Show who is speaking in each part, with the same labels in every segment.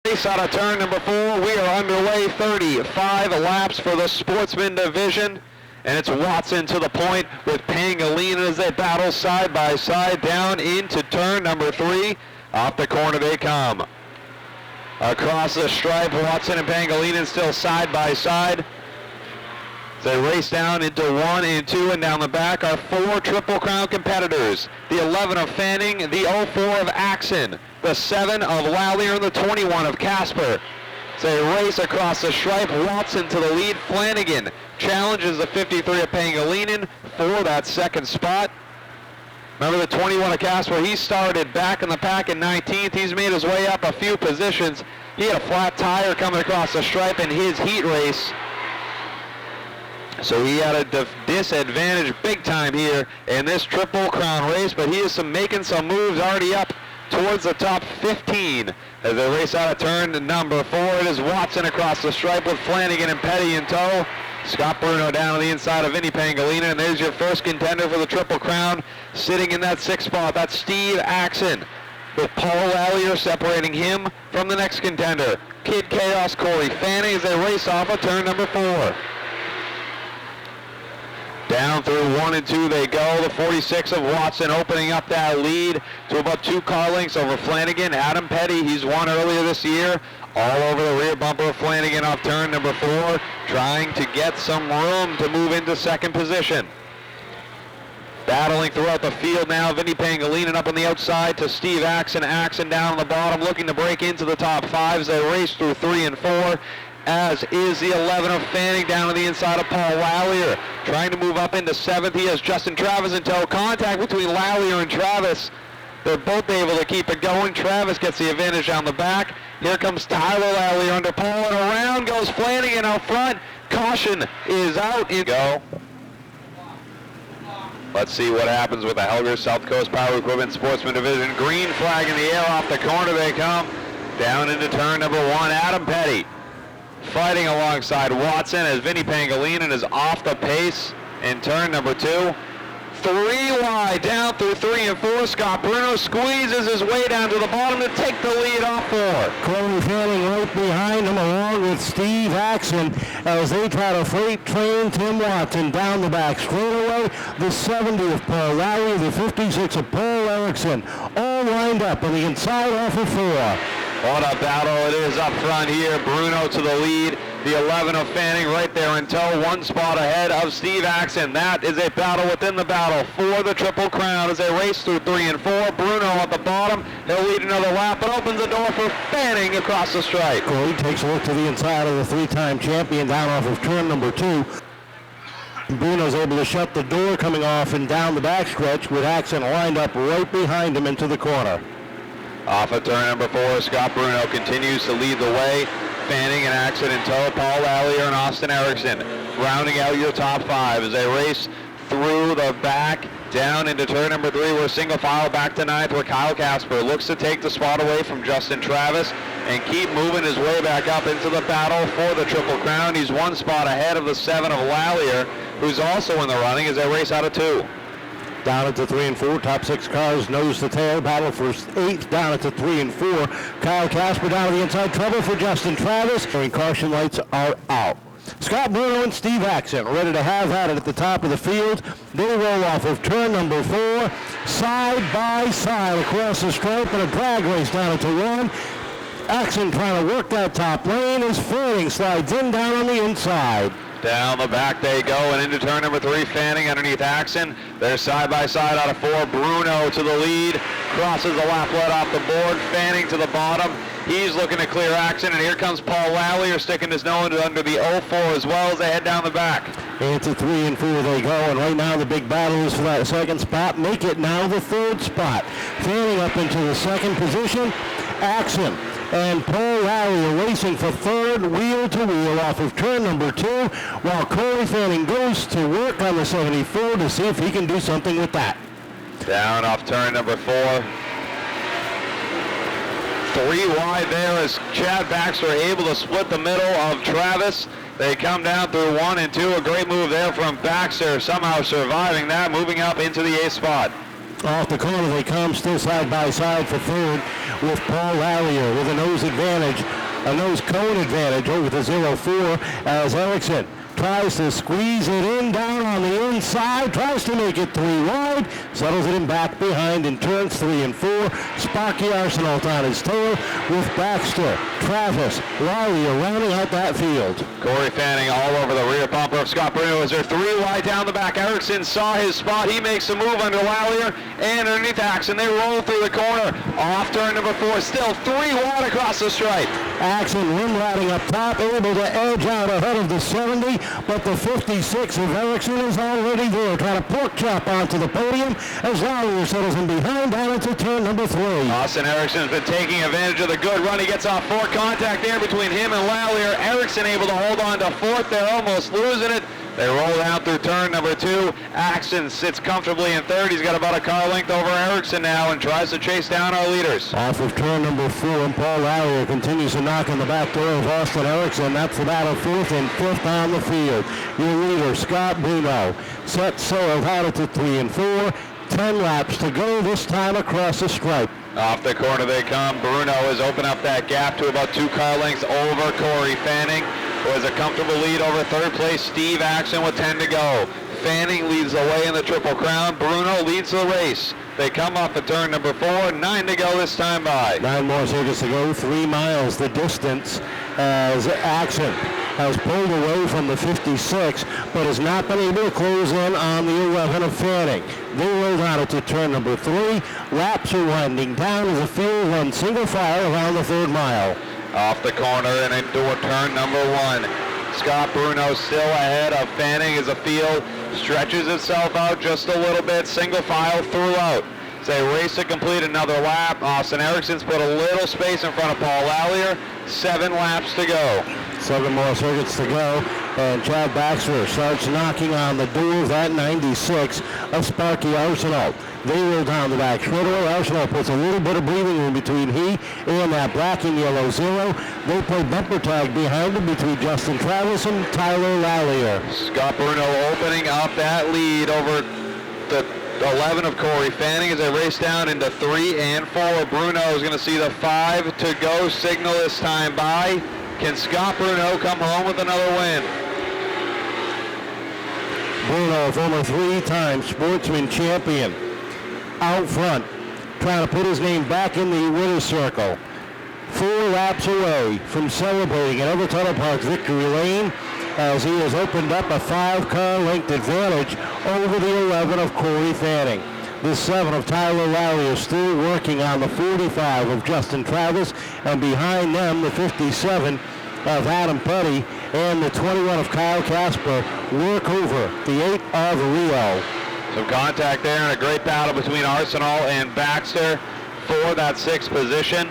Speaker 1: Race out of turn number 4. We are underway. 35 laps for the Sportsman division. And it's Watson to the point with Pangolin as they battle side by side down into turn number 3. Off the corner they come. Across the stripe, Watson and Pangolin still side by side. They race down into 1 and 2, and down the back are 4 Triple Crown competitors. The 11 of Fanning, the 04 of Axon, the 7 of Lallier, and the 21 of Casper. They race across the stripe. Watson to the lead. Flanagan challenges the 53 of Pangolin for that second spot. Remember the 21 of Casper, he started back in the pack in 19th. He's made his way up a few positions. He had a flat tire coming across the stripe in his heat race. So he had a disadvantage big time here in this Triple Crown race, but he is making some moves already up towards the top 15 as they race out of turn number 4. It is Watson across the stripe with Flanagan and Petty in tow. Scott Bruno down on the inside of Vinny Pangolin, and there's your first contender for the Triple Crown sitting in that 6th spot. That's Steve Axon with Paul Lallier separating him from the next contender. Kid Chaos Corey Fanning as they race off of turn number 4. Down through 1 and 2 they go. The 46 of Watson opening up that lead to about 2 car lengths over Flanagan. Adam Petty, he's won earlier this year. All over the rear bumper of Flanagan off turn number 4, trying to get some room to move into second position. Battling throughout the field now, Vinny Pangolin up on the outside to Steve Axon. Axon down on the bottom, looking to break into the top 5 as they race through 3 and 4. As is the 11 of Fanning down on the inside of Paul Lallier. Trying to move up into 7th. He has Justin Travis in tow. Contact between Lallier and Travis. They're both able to keep it going. Travis gets the advantage down the back. Here comes Tyler Lallier under Paul, and around goes Flanagan out front. Caution is out. Go. Let's see what happens with the Helger South Coast Power Equipment Sportsman Division. Green flag in the air, off the corner they come. Down into turn number 1, Adam Petty. Fighting alongside Watson as Vinny Pangolin is off the pace in turn number 2. 3 wide down through 3 and 4. Scott Bruno squeezes his way down to the bottom to take the lead off 4.
Speaker 2: Corey Fanning right behind him along with Steve Axon as they try to freight train Tim Watson down the back straightaway. The 70 of Paul Lowry, the 56 of Paul Erickson, all lined up on the inside off of 4.
Speaker 1: What a battle it is up front here. Bruno to the lead. The 11 of Fanning right there in tow, 1 spot ahead of Steve Axon. That is a battle within the battle for the Triple Crown as they race through 3 and 4. Bruno at the bottom. He'll lead another lap, but opens the door for Fanning across the stripe.
Speaker 2: Corey takes a look to the inside of the 3-time champion down off of turn number 2. Bruno's able to shut the door coming off and down the backstretch with Axon lined up right behind him into the corner.
Speaker 1: Off of turn number 4, Scott Bruno continues to lead the way. Fanning and Axon in tow, Paul Lallier and Austin Erickson rounding out your top 5 as they race through the back down into turn number 3. We're single file back to 9th where Kyle Casper looks to take the spot away from Justin Travis and keep moving his way back up into the battle for the Triple Crown. He's 1 spot ahead of the 7 of Lallier, who's also in the running as they race out of 2.
Speaker 2: Down into 3 and 4, top 6 cars nose to tail, battle for 8th down into 3 and 4. Kyle Casper down on the inside, trouble for Justin Travis, and caution lights are out. Scott Bruno and Steve Axon ready to have at it at the top of the field. They roll off of turn number 4, side by side across the stripe in a drag race down into 1. Axon trying to work that top lane as Fanning slides in down on the inside.
Speaker 1: Down the back they go and into turn number 3, Fanning underneath Axon. They're side by side out of 4. Bruno to the lead, crosses the lap lead off the board. Fanning to the bottom. He's looking to clear Axon, and here comes Paul Lallier sticking his nose under the 04 as well as they head down the back.
Speaker 2: Into 3 and 4 they go, and right now the big battle is for that 2nd spot. Make it now the 3rd spot. Fanning up into the 2nd position. Axon and Paul Lallier racing for 3rd wheel-to-wheel off of turn number 2, while Corey Fanning goes to work on the 74 to see if he can do something with that.
Speaker 1: Down off turn number 4. 3 wide there as Chad Baxter able to split the middle of Travis. They come down through 1 and 2. A great move there from Baxter, somehow surviving that, moving up into the 8th spot.
Speaker 2: Off the corner they come, still side by side for 3rd. with Paul Lallier with a nose advantage, a nose cone advantage over the 0-4 as Erickson tries to squeeze it in down on the inside, tries to make it 3 wide, settles it in back behind in turns 3 and 4. Sparky Arsenault on his tail with Baxter, Travis, Lallier rounding out that field.
Speaker 1: Corey Fanning all over the rear bumper of Scott Bruno as they're 3 wide down the back. Erickson saw his spot. He makes a move under Lallier and underneath Axon. They roll through the corner. Off turn number 4. Still 3 wide across the stripe.
Speaker 2: Axon rim-riding up top, able to edge out ahead of the 70, but the 56 of Erickson is already there, trying to pork chop onto the podium as Lallier settles in behind down into turn number 3.
Speaker 1: Austin Erickson has been taking advantage of the good run. He gets off 4, contact there between him and Lallier. Erickson able to hold on to 4th. They're almost losing it. They roll down through turn number 2. Axon sits comfortably in 3rd. He's got about a car length over Erickson now and tries to chase down our leaders.
Speaker 2: Off of turn number 4, and Paul Lallier continues to knock on the back door of Austin Erickson. That's the battle 4th and 5th on the field. Your leader, Scott Bruno, set sail out to 3 and 4. 10 laps to go, this time across the stripe.
Speaker 1: Off the corner they come. Bruno has opened up that gap to about 2 car lengths over Corey Fanning, who has a comfortable lead over 3rd place Steve Axon with 10 to go. Fanning leads the way in the Triple Crown. Bruno leads the race. They come off at turn number 4. 9 to go this time by.
Speaker 2: 9 more seconds to go. 3 miles the distance as Axon has pulled away from the 56, but has not been able to close in on the 11 of Fanning. They rolled out to turn number 3. Laps are winding down as the field runs single file around the 3rd mile.
Speaker 1: Off the corner and into turn number 1. Scott Bruno still ahead of Fanning as the field stretches itself out just a little bit, single file throughout. As they race to complete another lap, Austin Erickson's put a little space in front of Paul Lallier. 7 laps to go.
Speaker 2: 7 more circuits to go, and Chad Baxter starts knocking on the door of that 96 of Sparky Arsenault. They roll down the back straightaway. Arsenault puts a little bit of breathing room between he and that black and yellow 0. They play bumper tag behind him between Justin Travis and Tyler Lallier.
Speaker 1: Scott Bruno opening up that lead over the 11 of Corey Fanning as they race down into 3 and 4. Bruno is going to see the 5 to go signal this time by. Can Scott Bruno come home with another win?
Speaker 2: Bruno, former 3-time Sportsman champion, out front, trying to put his name back in the winner's circle. 4 laps away from celebrating at Evertunnel Park's victory lane as he has opened up a 5-car length advantage over the 11 of Corey Fanning. The 7 of Tyler Lallier is still working on the 45 of Justin Travis, and behind them the 57 of Adam Petty and the 21 of Kyle Casper work over the 8 of Rio.
Speaker 1: Some contact there and a great battle between Arsenault and Baxter for that 6th position.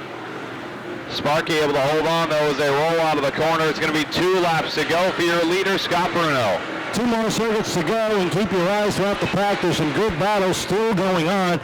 Speaker 1: Sparky able to hold on though as they roll out of the corner. It's going to be 2 laps to go for your leader, Scott Bruno.
Speaker 2: 2 more circuits to go, and keep your eyes throughout the practice. Some good battles still going on.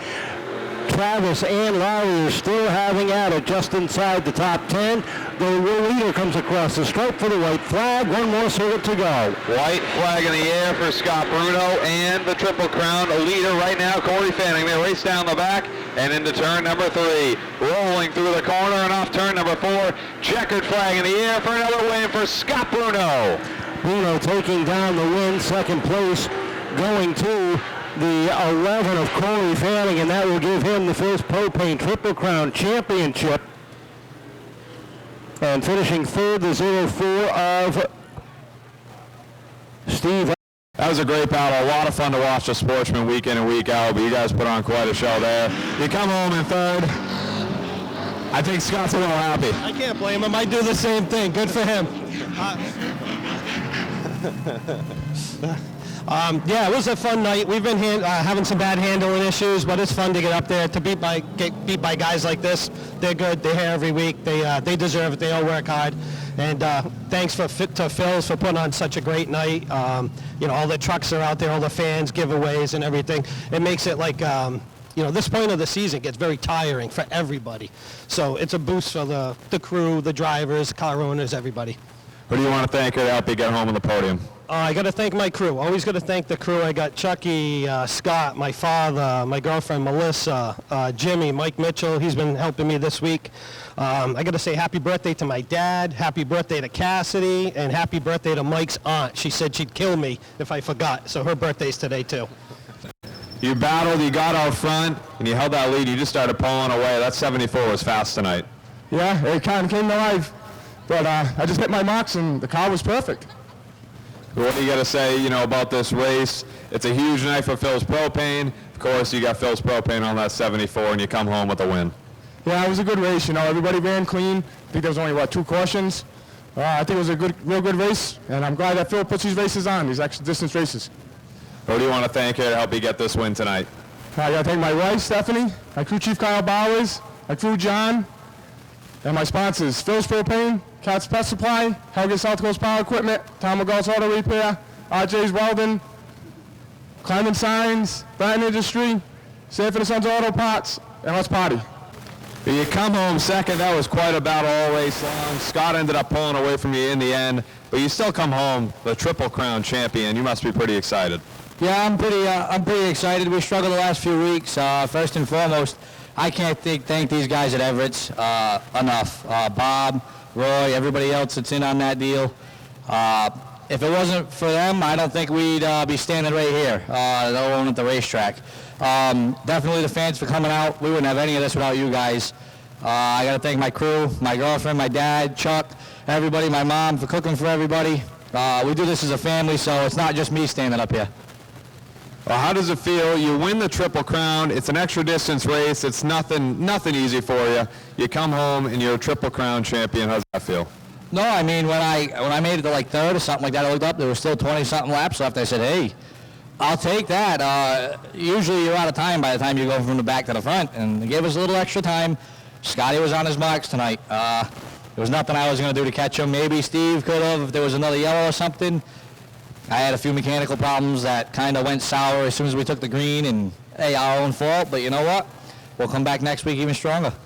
Speaker 2: Travis and Lallier still having at it just inside the top 10. The leader comes across the stripe for the white flag. 1 more circuit to go.
Speaker 1: White flag in the air for Scott Bruno and the Triple Crown leader right now, Corey Fanning. They race down the back and into turn number 3. Rolling through the corner and off turn number 4. Checkered flag in the air for another win for Scott Bruno.
Speaker 2: Bruno taking down the win, 2nd place, going to the 11 of Corey Fanning, and that will give him the first Propane Triple Crown Championship. And finishing 3rd, the 04 of Steve.
Speaker 3: That was a great battle. A lot of fun to watch the Sportsman week in and week out, but you guys put on quite a show there. You come home in 3rd. I think Scott's a little happy.
Speaker 4: I can't blame him. I do the same thing. Good for him. Yeah, it was a fun night. We've been having some bad handling issues, but it's fun to get up there to get beat by guys like this. They're good. They're here every week. They deserve it. They all work hard. And thanks to Phil's for putting on such a great night. All the trucks are out there, all the fans, giveaways, and everything. It makes it like this point of the season gets very tiring for everybody. So it's a boost for the crew, the drivers, car owners, everybody.
Speaker 3: Who do you want to thank or help you get home on the podium?
Speaker 4: I got to thank my crew. Always got to thank the crew. I got Chucky, Scott, my father, my girlfriend Melissa, Jimmy, Mike Mitchell. He's been helping me this week. I got to say happy birthday to my dad, happy birthday to Cassidy, and happy birthday to Mike's aunt. She said she'd kill me if I forgot, so her birthday's today too.
Speaker 3: You battled, you got out front, and you held that lead. You just started pulling away. That 74 was fast tonight.
Speaker 5: Yeah, it kind of came to life. But I just hit my marks, and the car was perfect.
Speaker 3: What do you got to say, about this race? It's a huge night for Phil's Propane. Of course, you got Phil's Propane on that 74, and you come home with a win.
Speaker 5: Yeah, it was a good race. Everybody ran clean. I think there was only, 2 cautions. I think it was a real good race, and I'm glad that Phil puts these races on, these extra distance races.
Speaker 3: Who do you want to thank here to help you get this win tonight?
Speaker 5: I got to thank my wife, Stephanie, my crew chief, Kyle Bowers, my crew, John, and my sponsors, Phil's Propane, Cat's Pest Supply, Helga South Coast Power Equipment, Tom McGall's Auto Repair, RJ's Welding, Climate Signs, Bratton Industry, Sanford & Sons Auto Parts, and let's party.
Speaker 3: You come home second. That was quite a battle all race long. Scott ended up pulling away from you in the end, but you still come home the Triple Crown champion. You must be pretty excited.
Speaker 6: Yeah, I'm pretty excited. We struggled the last few weeks. First and foremost, I can't thank these guys at Everett's enough. Bob, Roy, everybody else that's in on that deal. If it wasn't for them, I don't think we'd be standing right here, alone at the racetrack. Definitely the fans for coming out. We wouldn't have any of this without you guys. I got to thank my crew, my girlfriend, my dad, Chuck, everybody, my mom for cooking for everybody. We do this as a family, so it's not just me standing up here.
Speaker 3: Well, how does it feel? You win the Triple Crown. It's an extra distance race. It's nothing easy for you. You come home and you're a Triple Crown champion. How does that feel?
Speaker 6: No, I mean, when I made it to like third or something like that, I looked up, there was still 20-something laps left. I said, hey, I'll take that. Usually you're out of time by the time you go from the back to the front, and they gave us a little extra time. Scotty was on his marks tonight. There was nothing I was going to do to catch him. Maybe Steve could have if there was another yellow or something. I had a few mechanical problems that kind of went sour as soon as we took the green, and, hey, our own fault, but you know what? We'll come back next week even stronger.